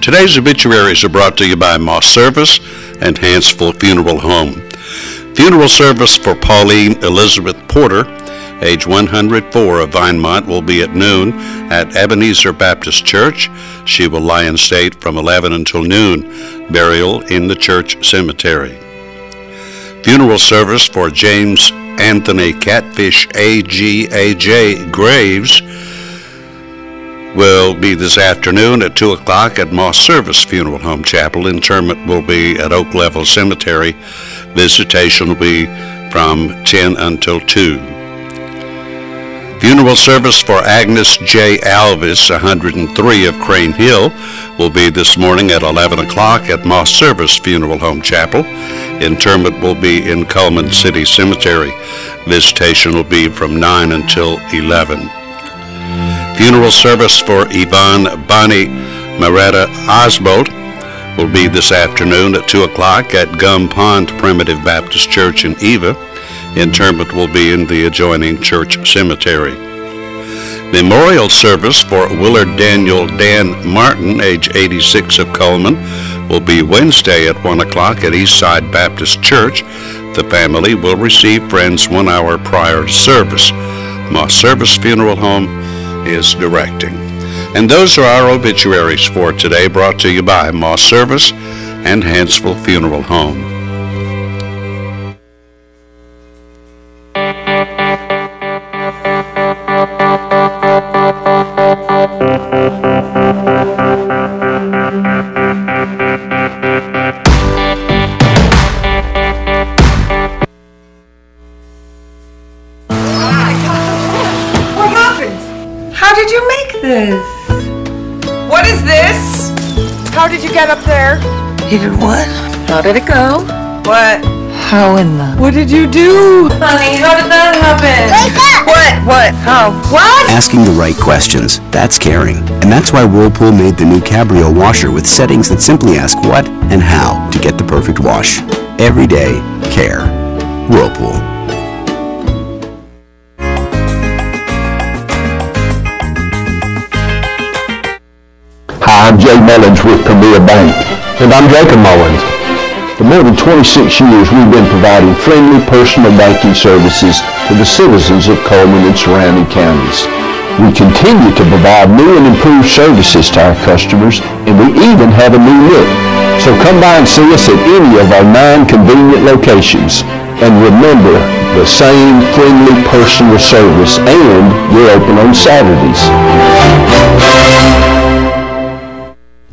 Today's obituaries are brought to you by Moss Service and Hansville Funeral Home. Funeral service for Pauline Elizabeth Porter, age 104 of Vinemont, will be at noon at Ebenezer Baptist Church. She will lie in state from 11 until noon. Burial in the church cemetery. Funeral service for James Anthony Catfish A.G.A.J. Graves will be this afternoon at 2 o'clock at Moss Service Funeral Home Chapel. Interment will be at Oak Level Cemetery. Visitation will be from 10 until 2. Funeral service for Agnes J. Alvis, 103 of Crane Hill, will be this morning at 11 o'clock at Moss Service Funeral Home Chapel. Interment will be in Coleman City Cemetery. Visitation will be from 9 until 11. Funeral service for Yvonne Bonnie Maretta Osbolt will be this afternoon at 2 o'clock at Gum Pond Primitive Baptist Church in Eva. Interment will be in the adjoining church cemetery. Memorial service for Willard Daniel Dan Martin, age 86 of Coleman, will be Wednesday at 1 o'clock at Eastside Baptist Church. The family will receive friends 1 hour prior to service. Moss Service Funeral Home is directing. And those are our obituaries for today, brought to you by Moss Service and Hansville Funeral Home. What is this? How did you get up there? You did what? How did it go? What? How in the... What did you do? Honey, how did that happen? Wake up! What? How? What? Asking the right questions, that's caring. And that's why Whirlpool made the new Cabrio washer with settings that simply ask what and how to get the perfect wash. Every day, care. Whirlpool. Hi, I'm Jay Mullins with Premier Bank. And I'm Jacob Mullins. For more than 26 years, we've been providing friendly personal banking services to the citizens of Coleman and surrounding counties. We continue to provide new and improved services to our customers, and we even have a new look. So come by and see us at any of our 9 convenient locations. And remember, the same friendly personal service, and we're open on Saturdays.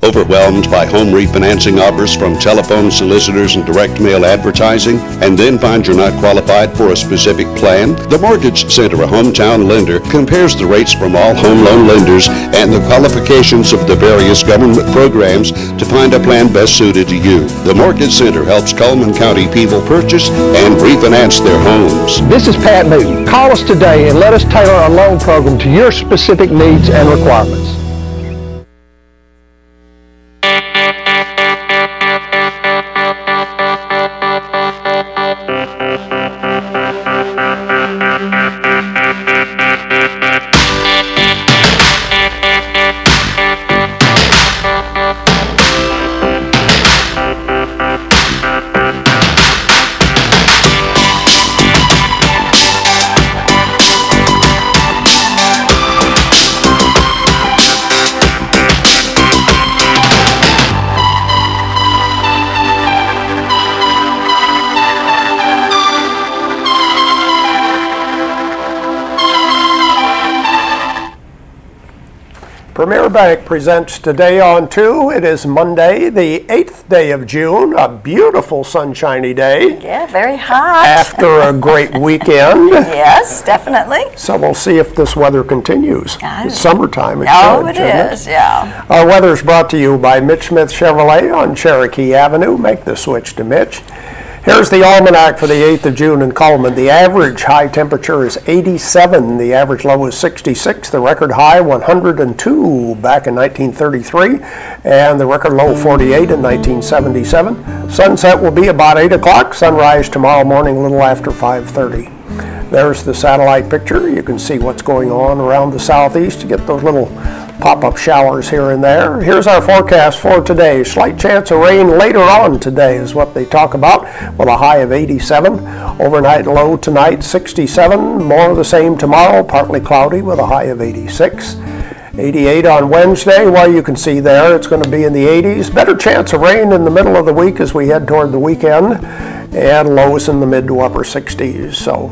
Overwhelmed by home refinancing offers from telephone solicitors and direct mail advertising, and then find you're not qualified for a specific plan? The Mortgage Center, a hometown lender, compares the rates from all home loan lenders and the qualifications of the various government programs to find a plan best suited to you. The Mortgage Center helps Coleman County people purchase and refinance their homes. This is Pat Newton. Call us today and let us tailor a loan program to your specific needs and requirements. Premier Bank presents Today on 2. It is Monday, the 8th day of June, a beautiful sunshiny day. Yeah, very hot. After a great weekend. Yes, definitely. So we'll see if this weather continues. It's summertime. It is, yeah. Our weather is brought to you by Mitch Smith Chevrolet on Cherokee Avenue. Make the switch to Mitch. Here's the almanac for the 8th of June in Coleman. The average high temperature is 87. The average low is 66. The record high 102 back in 1933. And the record low 48 in 1977. Sunset will be about 8 o'clock. Sunrise tomorrow morning a little after 5:30. There's the satellite picture. You can see what's going on around the southeast. You get those little Pop-up showers here and there. Here's our forecast for today. Slight chance of rain later on today is what they talk about, with a high of 87. Overnight low tonight, 67. More of the same tomorrow, partly cloudy with a high of 86. 88 on Wednesday. Well, you can see there it's going to be in the 80s. Better chance of rain in the middle of the week as we head toward the weekend, and lows in the mid to upper 60s. So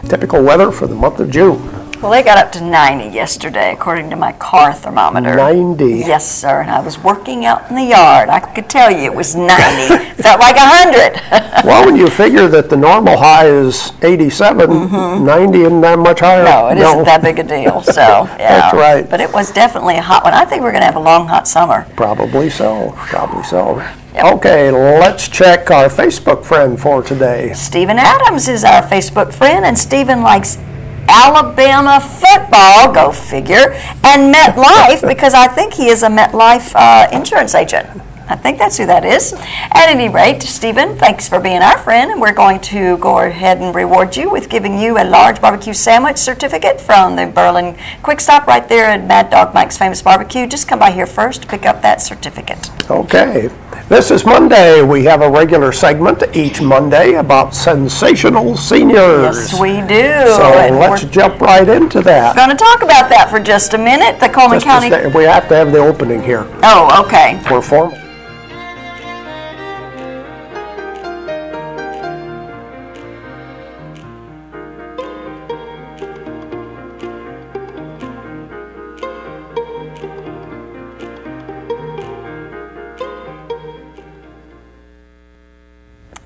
typical weather for the month of June. Well, they got up to 90 yesterday, according to my car thermometer. 90? Yes, sir, and I was working out in the yard. I could tell you it was 90. Felt like 100. Well, when you figure that the normal high is 87, 90 isn't that much higher. No, it isn't that big a deal, so, yeah. That's right. But it was definitely a hot one. I think we're going to have a long, hot summer. Probably so, probably so. Yep. Okay, let's check our Facebook friend for today. Stephen Adams is our Facebook friend, and Stephen likes Alabama football, go figure, and MetLife, because I think he is a MetLife insurance agent. I think that's who that is. At any rate, Stephen, thanks for being our friend, and we're going to go ahead and reward you with giving you a large barbecue sandwich certificate from the Berlin Quick Stop right there at Mad Dog Mike's Famous Barbecue. Just come by here first to pick up that certificate. Okay. This is Monday. We have a regular segment each Monday about sensational seniors. Yes, we do. So and let's jump right into that. We're going to talk about that for just a minute. The Coleman County. We have to have the opening here. Oh, okay. We're formal.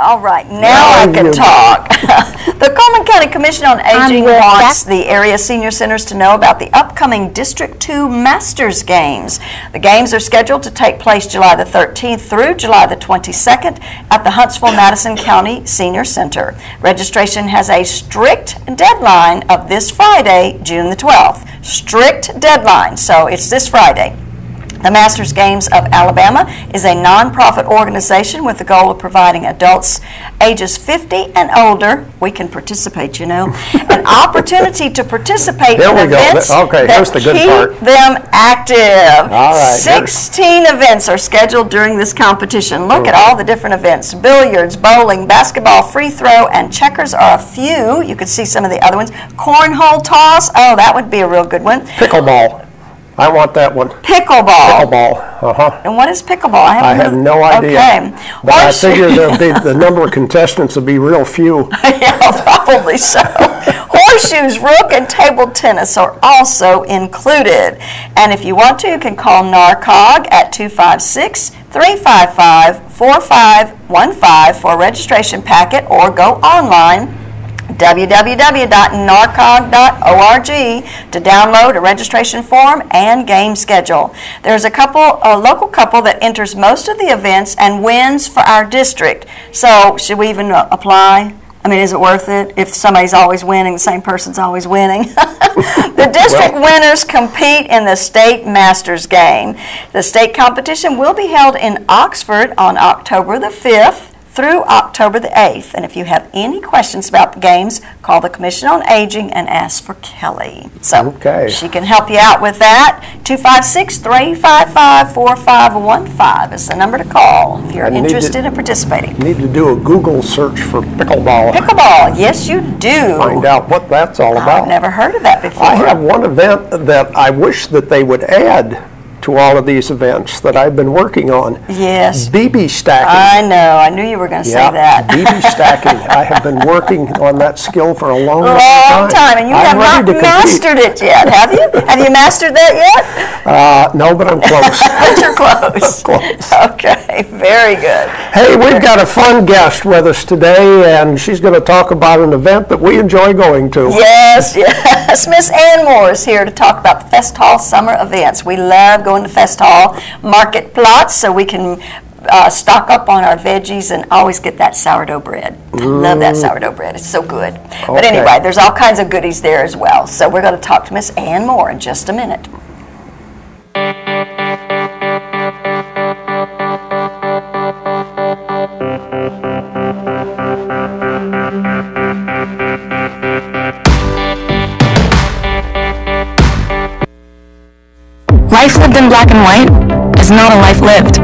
All right, now I can talk. The Coleman County Commission on Aging wants the area senior centers to know about the upcoming District 2 Masters Games. The games are scheduled to take place July the 13th through July the 22nd at the Huntsville-Madison County Senior Center. Registration has a strict deadline of this Friday, June the 12th. Strict deadline, so it's this Friday. The Masters Games of Alabama is a nonprofit organization with the goal of providing adults ages 50 and older, we can participate, you know, an opportunity to participate in events that keep them active. All right, 16 events are scheduled during this competition. Look at all the different events. Billiards, bowling, basketball, free throw, and checkers are a few. You could see some of the other ones. Cornhole toss, oh, that would be a real good one. Pickleball. I want that one. Pickleball. Pickleball, And what is pickleball? I have no idea. Okay. But I figure the number of contestants will be real few. Yeah, probably so. Horseshoes, rook, and table tennis are also included. And if you want to, you can call NARCOG at 256-355-4515 for a registration packet, or go online www.narcog.org to download a registration form and game schedule. There's a local couple that enters most of the events and wins for our district. So should we even apply? I mean, is it worth it if somebody's always winning, the same person's always winning? The district winners compete in the state masters game. The state competition will be held in Oxford on October the 5th. Through October the 8th. And if you have any questions about the games, call the Commission on Aging and ask for Kelly. So she can help you out with that. 256-355-4515 is the number to call if you're interested in participating. Need to do a Google search for pickleball. Pickleball, yes you do. Find out what that's all about. I've never heard of that before. I have one event that I wish that they would add to all of these events that I've been working on. Yes. BB stacking. I know. I knew you were going to say that. BB stacking. I have been working on that skill for a long time. And you have not mastered it yet, have you? Have you mastered that yet? No, but I'm close. But you're close. Close. Okay, very good. Hey, we've got a fun guest with us today, and she's going to talk about an event that we enjoy going to. Yes, yes. Miss Ann Moore is here to talk about the Festhalle summer events. We love going to Festhalle Market Platz so we can stock up on our veggies and always get that sourdough bread. I love that sourdough bread. It's so good. Okay. But anyway, there's all kinds of goodies there as well. So we're going to talk to Miss Ann Moore in just a minute. Right life lived in black and white is not a life lived.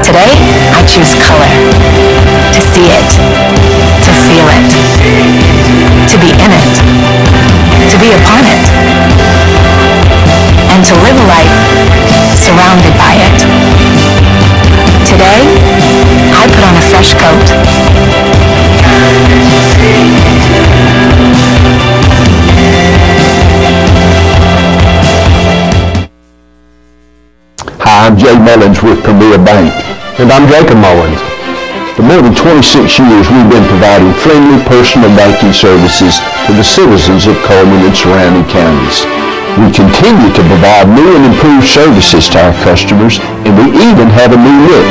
Today, I choose color. To see it. To feel it. To be in it. To be upon it. And to live a life surrounded by it. Today, I put on a fresh coat. Hi, I'm Jay Mullins with Premier Bank, and I'm Jacob Mullins. For more than 26 years, we've been providing friendly personal banking services to the citizens of Coleman and surrounding counties. We continue to provide new and improved services to our customers, and we even have a new look.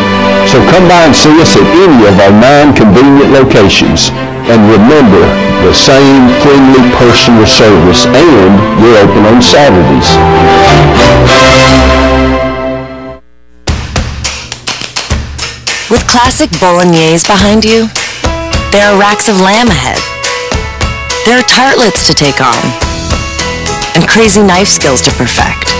So come by and see us at any of our 9 convenient locations. And remember, the same friendly personal service, and we're open on Saturdays. With classic bolognese behind you, there are racks of lamb ahead. There are tartlets to take on, and crazy knife skills to perfect.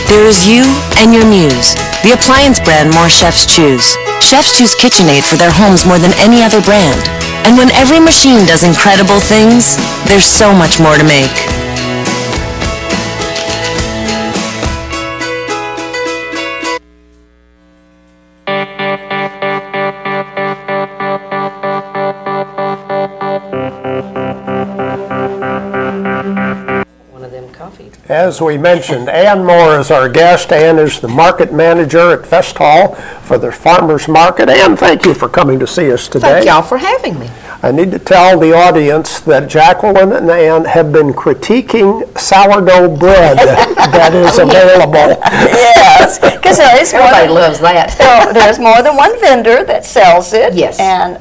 There is you and your muse, the appliance brand more chefs choose. Chefs choose KitchenAid for their homes more than any other brand. And when every machine does incredible things, there's so much more to make. As we mentioned, Ann Moore is our guest. Ann is the market manager at Festhalle for the Farmers Market. Ann, thank you for coming to see us today. Thank y'all for having me. I need to tell the audience that Jacqueline and Ann have been critiquing sourdough bread that is available. Yes, because Everybody loves that. there's more than one vendor that sells it. Yes. And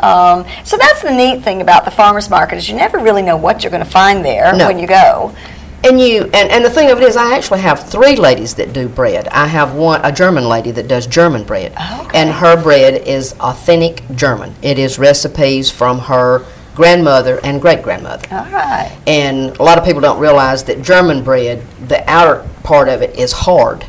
so that's the neat thing about the farmers market is you never really know what you're going to find there when you go. And the thing of it is, I actually have 3 ladies that do bread. I have a German lady that does German bread, and her bread is authentic German. It is recipes from her grandmother and great-grandmother. All right. And a lot of people don't realize that German bread, the outer part of it is hard,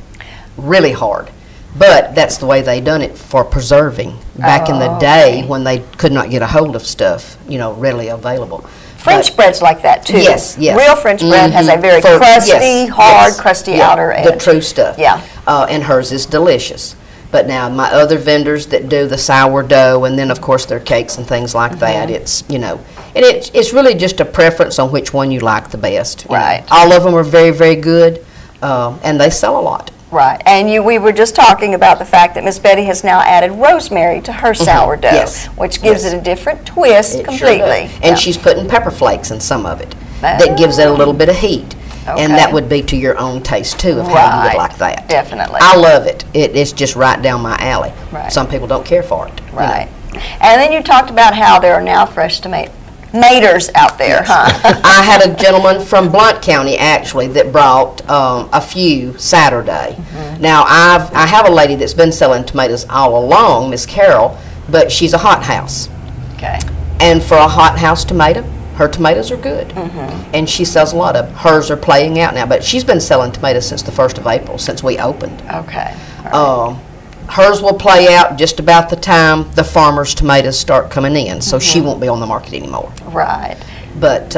really hard. But that's the way they done it for preserving back in the day when they could not get a hold of stuff, readily available. French bread's like that too. Yes, yes. Real French bread has a very crusty, hard, crusty outer edge. The true stuff. Yeah. And hers is delicious. But now my other vendors that do the sourdough and then of course their cakes and things like that, it's it's really just a preference on which one you like the best. Right. All of them are very, very good, and they sell a lot. Right, and we were just talking about the fact that Miss Betty has now added rosemary to her sourdough, which gives it a different twist completely. Sure, and she's putting pepper flakes in some of it. That gives it a little bit of heat. And that would be to your own taste too, of how you would like that. Definitely. I love it. It's just right down my alley. Right. Some people don't care for it. Right. And then you talked about how there are now fresh tomatoes out there, huh? I had a gentleman from Blount County actually that brought a few Saturday. Now I have a lady that's been selling tomatoes all along, Miss Carol, but she's a hothouse. Okay. And for a hothouse tomato, her tomatoes are good. And she sells a lot of them. Hers are playing out now, but she's been selling tomatoes since the 1st of April, since we opened. Okay. Hers will play out just about the time the farmers' tomatoes start coming in, so she won't be on the market anymore. Right. But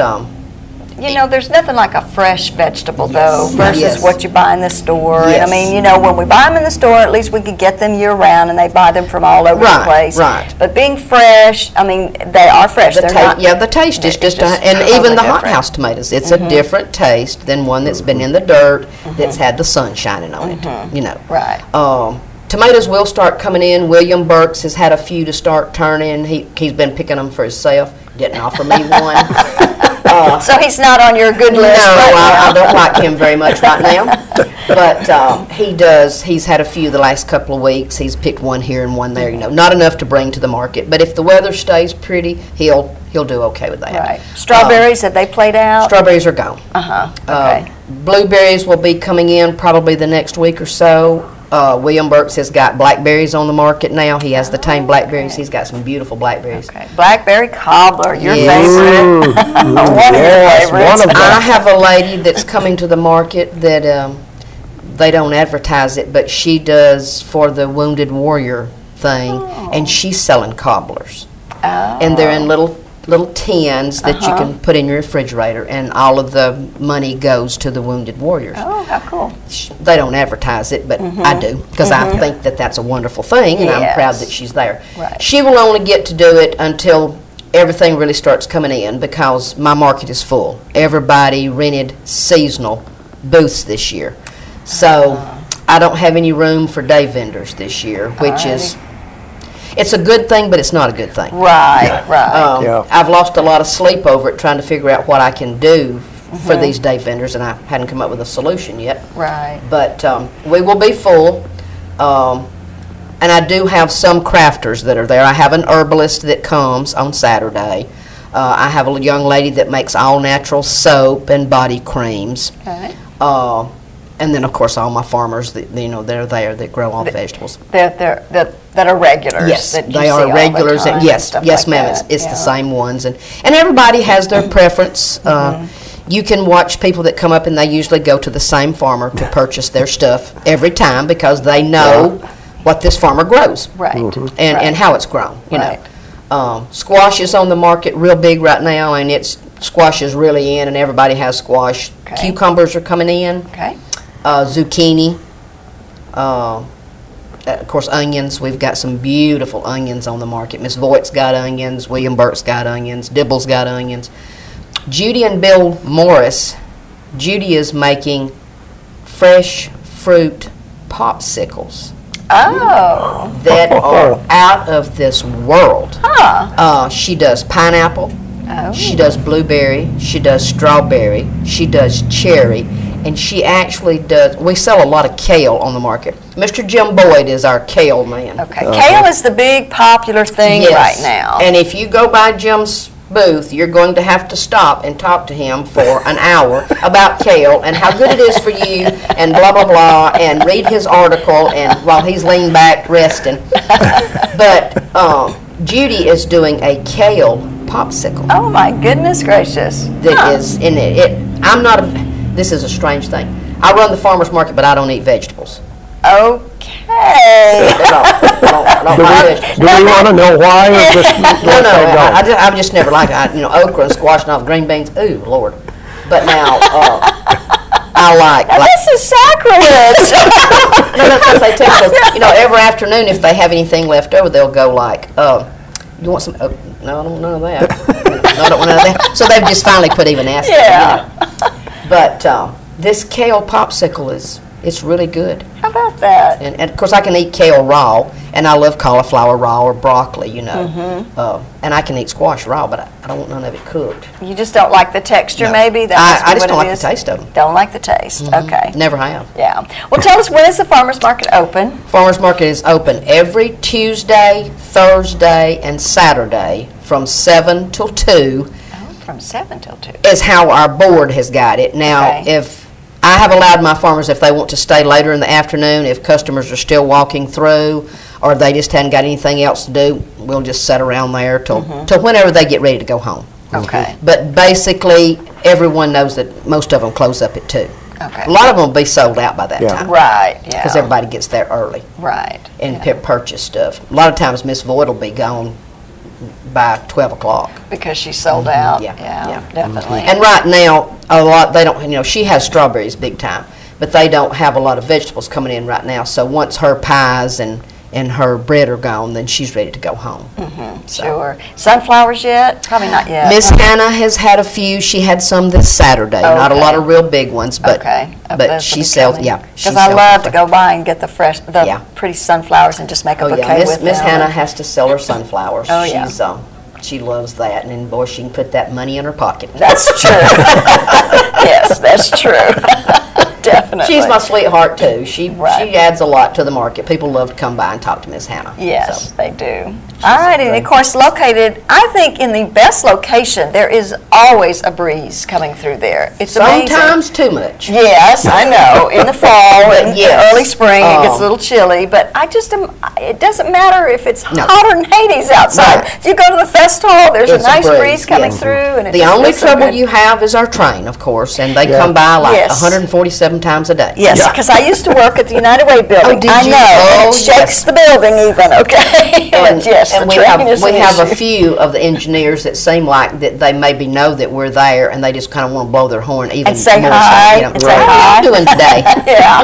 there's nothing like a fresh vegetable though versus what you buy in the store. Yes. And I mean, when we buy them in the store, at least we can get them year round, and they buy them from all over the place. Right. But being fresh, I mean, they are fresh. The taste is just and even the hothouse tomatoes, it's a different taste than one that's been in the dirt, that's had the sun shining on it. Right. Tomatoes will start coming in. William Burks has had a few to start turning. He's been picking them for himself. Didn't offer me one. So he's not on your good list. No, right now. I don't like him very much right now. But he does. He's had a few the last couple of weeks. He's picked one here and one there. Not enough to bring to the market. But if the weather stays pretty, he'll do okay with that. Right. Strawberries, have they played out? Strawberries are gone. Okay. Blueberries will be coming in probably the next week or so. William Burks has got blackberries on the market now. He has the tame blackberries. He's got some beautiful blackberries. Okay. Blackberry cobbler, your favorite. One of your favorites. I have a lady that's coming to the market that They don't advertise it, but she does for the Wounded Warrior thing, and she's selling cobblers. And they're in little tins that you can put in your refrigerator, and all of the money goes to the Wounded Warriors. Oh, how cool. They don't advertise it, but I do, because I think that that's a wonderful thing, and I'm proud that she's there. Right. She will only get to do it until everything really starts coming in, because my market is full. Everybody rented seasonal booths this year. So I don't have any room for day vendors this year, which is, it's a good thing, but it's not a good thing. Right, right. I've lost a lot of sleep over it trying to figure out what I can do for these day vendors, and I hadn't come up with a solution yet. Right. But we will be full, and I do have some crafters that are there. I have an herbalist that comes on Saturday. I have a young lady that makes all-natural soap and body creams. Okay. And then, of course, all my farmers that they're there that grow all the vegetables. That are regulars. Yes, that you they see are all the regulars. time And yes, and yes, stuff ma'am. like It's that. the same ones, and everybody has their preference. You can watch people that come up, and they usually go to the same farmer to purchase their stuff every time, because they know what this farmer grows, Right. and how it's grown. You Right. know, squash is on the market real big right now, and squash is really in, and everybody has squash. Okay. Cucumbers are coming in. Okay. Zucchini, of course, onions. We've got some beautiful onions on the market. Miss Voigt's got onions, William Burke's got onions, Dibble's got onions. Judy and Bill Morris, Judy is making fresh fruit popsicles Oh. that are out of this world. She does pineapple, she does blueberry, she does strawberry, she does cherry, and she actually does, we sell a lot of kale on the market. Mr. Jim Boyd is our kale man. Okay. Kale is the big popular thing right now. And if you go by Jim's booth, you're going to have to stop and talk to him for an hour about kale and how good it is for you and blah, blah, blah, and read his article and while he's leaned back resting. But Judy is doing a kale popsicle. Oh my goodness gracious. That is in it. This is a strange thing. I run the farmer's market, but I don't eat vegetables. Okay. Do we want to know why? Or just I've just never liked it. Okra and squash and all the green beans. Ooh, Lord. But now, I like. This is sacrilege. No, because they tell us, every afternoon if they have anything left over, they'll go like, you want some? No, I don't want none of that. No, I don't want none of that. So they've just finally put even asking. Yeah. But this kale popsicle it's really good. How about that? And of course I can eat kale raw, and I love cauliflower raw or broccoli, and I can eat squash raw, but I don't want none of it cooked. You just don't like the texture, No. maybe? I just don't like the taste of them. Don't like the taste. Okay. Never have. Yeah. Well, tell us, when is the farmer's market open? Farmers Market is open every Tuesday, Thursday, and Saturday from 7 till 2. From 7 till 2. Is how our board has got it. Now, Okay. if I have allowed my farmers, if they want to stay later in the afternoon, if customers are still walking through, or they just hadn't got anything else to do, we'll just sit around there till whenever they get ready to go home. Okay. But basically, everyone knows that most of them close up at 2. Okay. A lot of them will be sold out by that time. Right, yeah. Because everybody gets there early Right. and purchase stuff. A lot of times, Miss Voigt will be gone by 12 o'clock. Because she's sold out. Yeah, yeah. Definitely. And right now, a lot, they don't, she has strawberries big time, but they don't have a lot of vegetables coming in right now. So once her pies and her bread are gone, then she's ready to go home. Sure. Sunflowers yet? Probably not yet. Miss Hannah has had a few. She had some this Saturday. Not a lot of real big ones, but she sells. Yeah, because I love to go by and get the fresh, pretty sunflowers and just make a bouquet with them. Miss Hannah has to sell her sunflowers. Oh yeah. She loves that, and then boy, she can put that money in her pocket. That's true. Yes, that's true. Definitely. She's my sweetheart too. She adds a lot to the market. People love to come by and talk to Miss Hannah. Yes, they do. All right, and of course located, I think, in the best location. There is always a breeze coming through there. It's sometimes amazing. Too much. Yes, I know. In the fall and early spring, it gets a little chilly. But I just, it doesn't matter if it's hotter than Hades outside. If you go to the Festhalle, there's a nice breeze coming through. And the only trouble you have is our train, of course, and they come by like 147 7 times a day. Yes, because I used to work at the United Way building. Oh, did I you? know. Oh, It shakes the building even, okay? But yes, And the we training is an have a issue. few of the engineers that seem like that they maybe know that we're there, and they just kind of want to blow their horn even And say more hi, so, you know, and say "How hi." are you doing today? Yeah.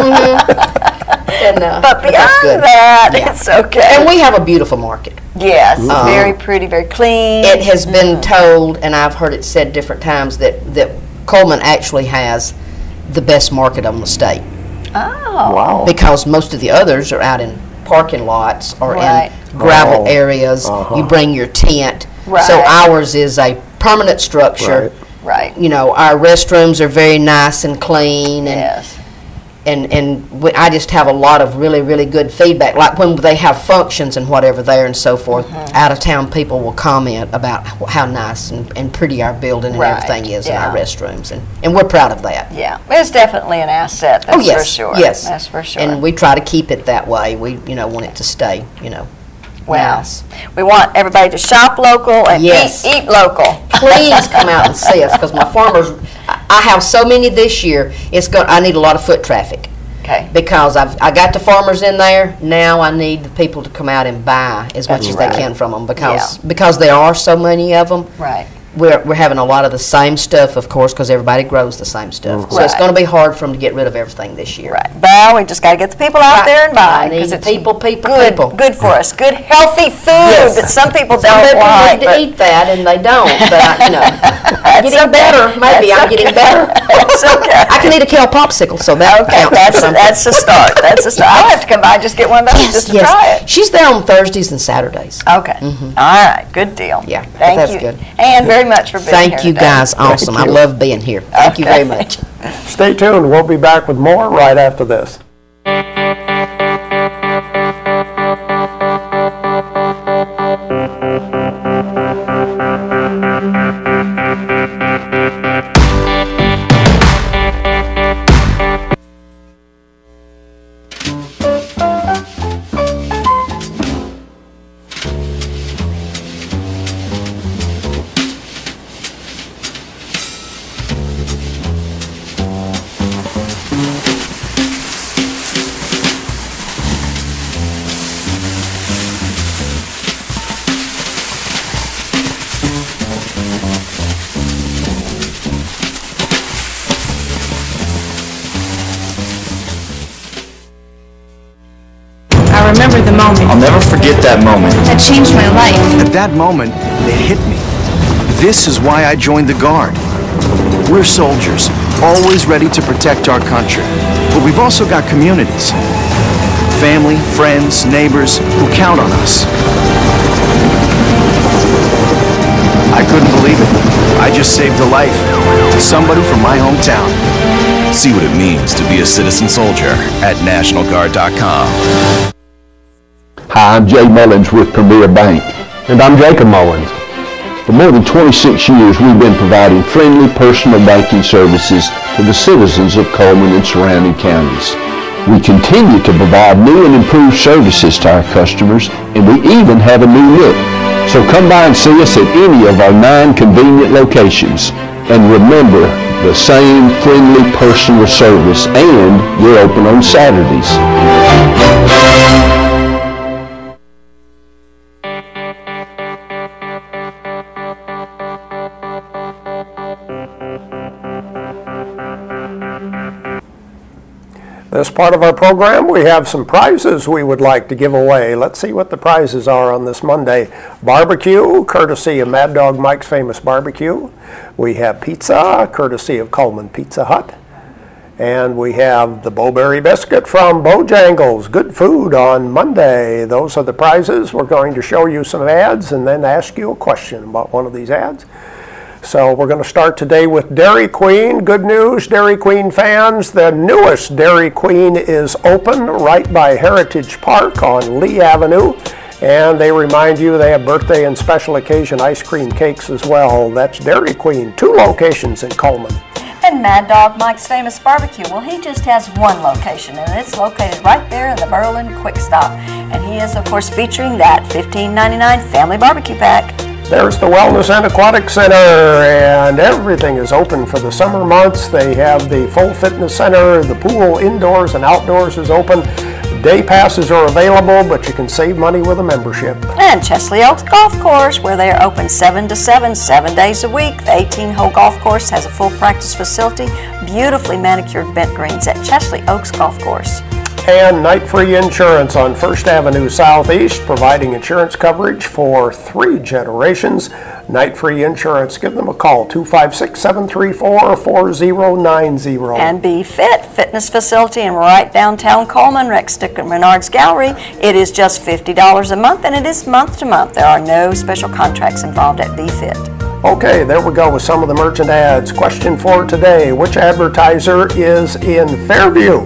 And, But that's beyond good. that, Yeah. it's okay. And we have a beautiful market. Yes, very pretty, very clean. It has been told, and I've heard it said different times, that Coleman actually has the best market on the state. Oh. Wow. Because most of the others are out in parking lots or Right. in gravel Oh. areas. You bring your tent. Right. So ours is a permanent structure. Right. Right. You know, our restrooms are very nice and clean, and Yes. I just have a lot of really, really good feedback. Like when they have functions and whatever there and so forth, out of town people will comment about how nice and pretty our building and Right, everything is in yeah. our restrooms, and we're proud of that. Yeah, it's definitely an asset, that's Oh, yes, for sure. yes. That's for sure. And we try to keep it that way. We, want it to stay, Well, nice. we want everybody to shop local and Yes. eat local. Please come out and see us, because my farmers, I have so many this year, I need a lot of foot traffic. Okay. Because I got the farmers in there, now I need the people to come out and buy as much as they can from them, because there are so many of them. Right. We're having a lot of the same stuff, of course, because everybody grows the same stuff. So it's Right. going to be hard for them to get rid of everything this year. Right. Well, we just got to get the people out Right. there and buy, I because need it's people. good for us. Good, healthy food Yes. that some people Some don't people like. need to eat that, and they don't, but I'm getting okay. better. Maybe That's I'm getting okay. better. It's okay. I can eat a kale popsicle, so that Okay, counts. that's a start. That's a start. I'll have to come by and just get one of those just to try it. She's there on Thursdays and Saturdays. Okay. All right. Good deal. Yeah, Thank that's you. good. And very much for being here Thank you, today. guys. Awesome. I you. love being here. Thank you very Okay. much. Stay tuned. We'll be back with more right after this. I remember the moment I'll never forget that moment. that changed my life. At that moment, it hit me. This is why I joined the Guard. We're soldiers, always ready to protect our country. But we've also got communities. Family, friends, neighbors who count on us. I couldn't believe it. I just saved a life to somebody from my hometown. See what it means to be a citizen soldier at NationalGuard.com. Hi, I'm Jay Mullins with Premier Bank. And I'm Jacob Mullins. For more than 26 years, we've been providing friendly personal banking services to the citizens of Coleman and surrounding counties. We continue to provide new and improved services to our customers, and we even have a new look. So come by and see us at any of our 9 convenient locations. And remember, the same friendly personal service, and we're open on Saturdays. This part of our program, we have some prizes we would like to give away. Let's see what the prizes are on this Monday. Barbecue, courtesy of Mad Dog Mike's Famous Barbecue. We have pizza, courtesy of Coleman Pizza Hut. And we have the Bowberry Biscuit from Bojangles. Good food on Monday. Those are the prizes. We're going to show you some ads and then ask you a question about one of these ads. So we're going to start today with Dairy Queen. Good news, Dairy Queen fans. The newest Dairy Queen is open right by Heritage Park on Lee Avenue. And they remind you they have birthday and special occasion ice cream cakes as well. That's Dairy Queen, 2 locations in Coleman. And Mad Dog Mike's Famous Barbecue, well, he just has 1 location, and it's located right there in the Berlin Quick Stop. And he is, of course, featuring that $15.99 family barbecue pack. There's the Wellness and Aquatic Center, and everything is open for the summer months. They have the full fitness center, the pool indoors and outdoors is open. Day passes are available, but you can save money with a membership. And Chesley Oaks Golf Course, where they are open 7 to 7, 7 days a week. The 18-hole golf course has a full practice facility, beautifully manicured bent greens at Chesley Oaks Golf Course. And Night Free Insurance on First Avenue Southeast, providing insurance coverage for 3 generations. Night Free Insurance, give them a call, 256-734-4090. And Be Fit, fitness facility in right downtown Coleman, Rex Sticker Menards Gallery. It is just $50 a month, and it is month to month. There are no special contracts involved at Be Fit. Okay, there we go with some of the merchant ads. Question for today, which advertiser is in Fairview?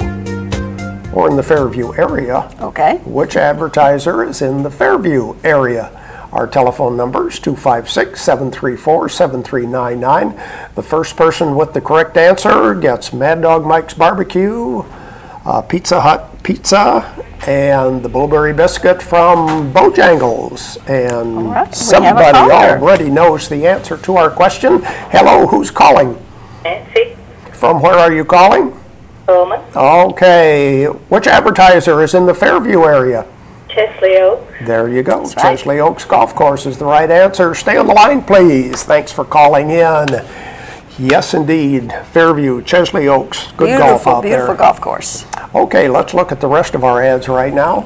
Or in the Fairview area. Okay. Which advertiser is in the Fairview area? Our telephone number is 256-734-7399. The first person with the correct answer gets Mad Dog Mike's Barbecue, Pizza Hut Pizza, and the Blueberry Biscuit from Bojangles. And right, somebody already knows the answer to our question. Hello, who's calling? Nancy. From where are you calling? Coleman. Okay. Which advertiser is in the Fairview area? Chesley Oaks. There you go. That's right. Chesley Oaks Golf Course is the right answer. Stay on the line, please. Thanks for calling in. Yes, indeed. Fairview, Chesley Oaks. Good golf out there. Beautiful golf course. Okay, let's look at the rest of our ads right now.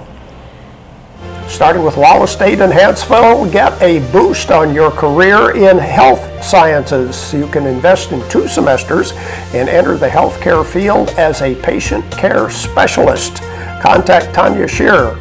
Starting with Wallace State in Hanceville, get a boost on your career in health sciences. You can invest in 2 semesters and enter the healthcare field as a patient care specialist. Contact Tanya Shearer.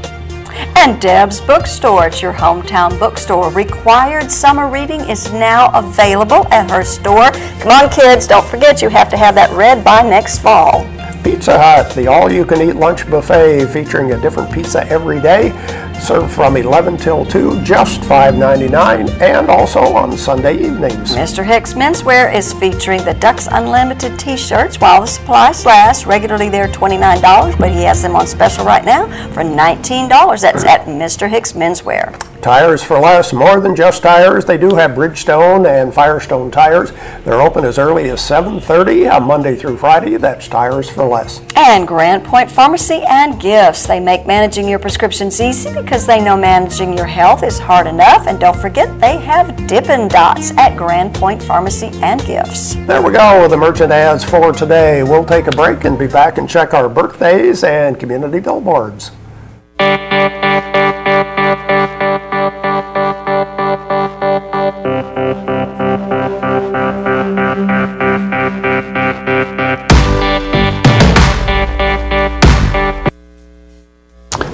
And Deb's Bookstore, it's your hometown bookstore. Required summer reading is now available at her store. Come on, kids, don't forget you have to have that read by next fall. Pizza Hut, the all-you-can-eat lunch buffet featuring a different pizza every day, served from 11 till 2, just $5.99, and also on Sunday evenings. Mr. Hicks Menswear is featuring the Ducks Unlimited t-shirts while the supplies last. Regularly they're $29, but he has them on special right now for $19. That's at Mr. Hicks Menswear. Tires for less, more than just tires. They do have Bridgestone and Firestone tires. They're open as early as 7:30 on Monday through Friday. That's Tires for Less. And Grand Point Pharmacy and Gifts. They make managing your prescriptions easy because they know managing your health is hard enough. And don't forget, they have Dippin' Dots at Grand Point Pharmacy and Gifts. There we go with the merchant ads for today. We'll take a break and be back and check our birthdays and community billboards.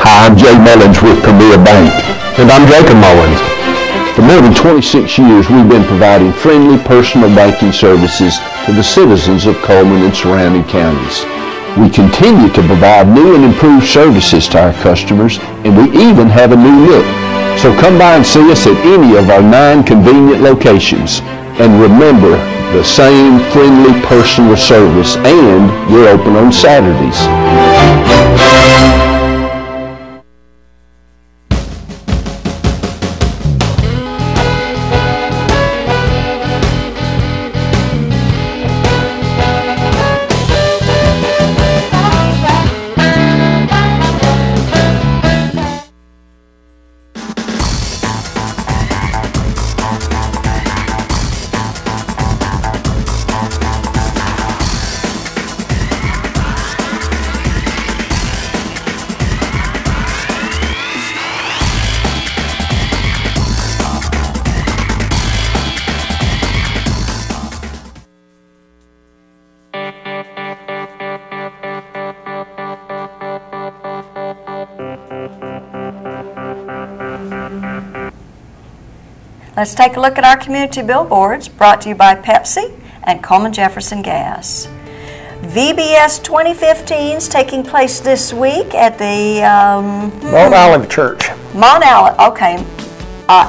I'm Jay Mullins with Premier Bank. And I'm Jacob Mullins. For more than 26 years, we've been providing friendly personal banking services to the citizens of Coleman and surrounding counties. We continue to provide new and improved services to our customers, and we even have a new look. So come by and see us at any of our 9 convenient locations. And remember, the same friendly personal service, and we're open on Saturdays. Let's take a look at our community billboards brought to you by Pepsi and Coleman Jefferson Gas. VBS 2015 is taking place this week at the Mount Olive Church. Mount Olive, okay.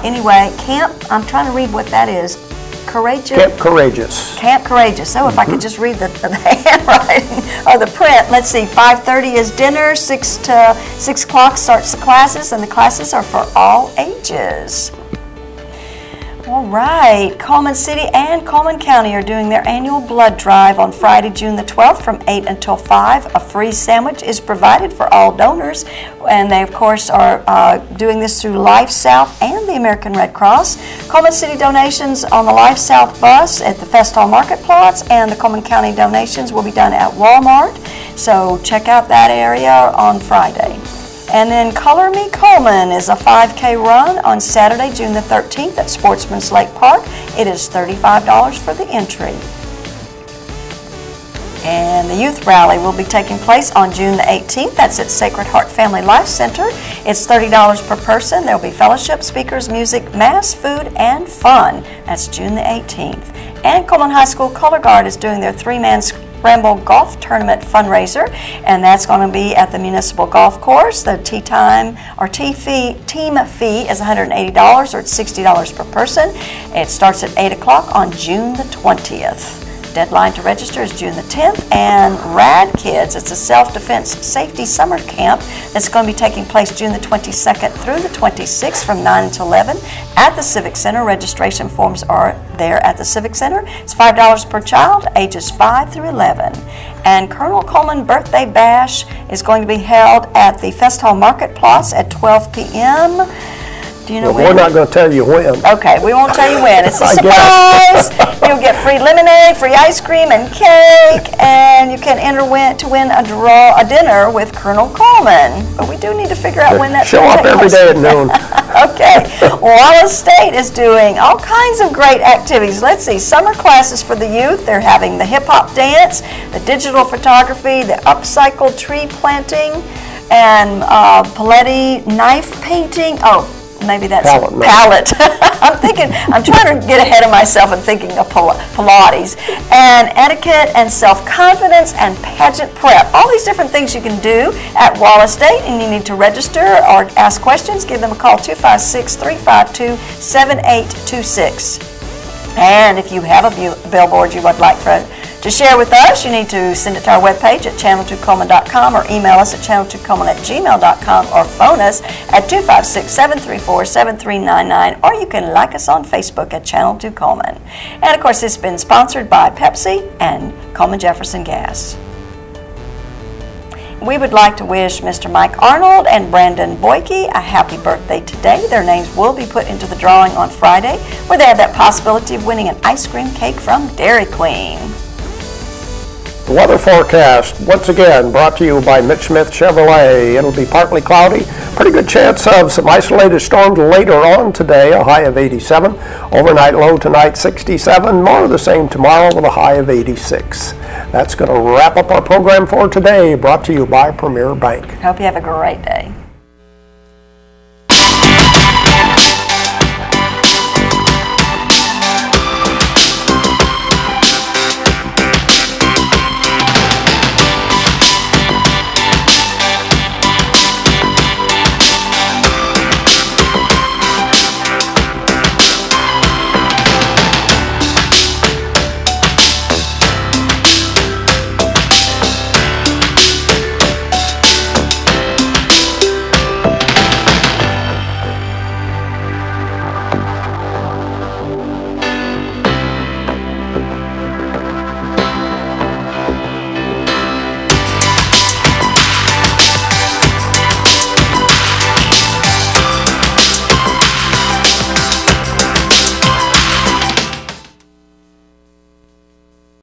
Anyway, Camp, I'm trying to read what that is. Courageous? Camp Courageous. Camp Courageous. Oh, if I could just read the handwriting or the print. Let's see, 5:30 is dinner, 6 o'clock starts the classes, and the classes are for all ages. All right, Coleman City and Coleman County are doing their annual blood drive on Friday, June the 12th from 8 until 5. A free sandwich is provided for all donors, and they, of course, are doing this through Life South and the American Red Cross. Coleman City donations on the Life South bus at the Festhalle Market Platz, and the Coleman County donations will be done at Walmart, so check out that area on Friday. And then Color Me Coleman is a 5K run on Saturday, June the 13th at Sportsman's Lake Park. It is $35 for the entry. And the youth rally will be taking place on June the 18th. That's at Sacred Heart Family Life Center. It's $30 per person. There will be fellowship, speakers, music, mass, food, and fun. That's June the 18th. And Coleman High School Color Guard is doing their three-man Scramble Golf Tournament fundraiser, and that's going to be at the Municipal Golf Course. The team fee is $180, or it's $60 per person. It starts at 8 o'clock on June the 20th. Deadline to register is June the 10th, and Rad Kids, it's a self-defense safety summer camp that's going to be taking place June the 22nd through the 26th from 9 to 11 at the Civic Center. Registration forms are there at the Civic Center. It's $5 per child, ages 5 through 11. And Colonel Coleman Birthday Bash is going to be held at the Festhalle Market Platz at 12 p.m. Do you know when? We're not going to tell you when. Okay, we won't tell you when. It's a surprise. You'll get free lemonade, free ice cream, and cake, and you can enter to win a dinner with Colonel Coleman. But we do need to figure out when that's Show up every day at noon. Okay. Wallace State is doing all kinds of great activities. Let's see. Summer classes for the youth. They're having the hip-hop dance, the digital photography, the upcycle tree planting, and Paletti knife painting. Oh, maybe that's palette. I'm trying to get ahead of myself and thinking of Pilates. And etiquette and self-confidence and pageant prep. All these different things you can do at Wallace State, and you need to register or ask questions. Give them a call, 256-352-7826. And if you have a billboard you would like to share with us, you need to send it to our webpage at channel2coleman.com, or email us at channel2coleman@gmail.com, or phone us at 256-734-7399, or you can like us on Facebook at Channel 2 Coleman. And of course, it's been sponsored by Pepsi and Coleman Jefferson Gas. We would like to wish Mr. Mike Arnold and Brandon Boyke a happy birthday today. Their names will be put into the drawing on Friday, where they have that possibility of winning an ice cream cake from Dairy Queen. The weather forecast, once again, brought to you by Mitch Smith Chevrolet. It'll be partly cloudy. Pretty good chance of some isolated storms later on today, a high of 87. Overnight low tonight, 67. More of the same tomorrow with a high of 86. That's going to wrap up our program for today, brought to you by Premier Bank. Hope you have a great day.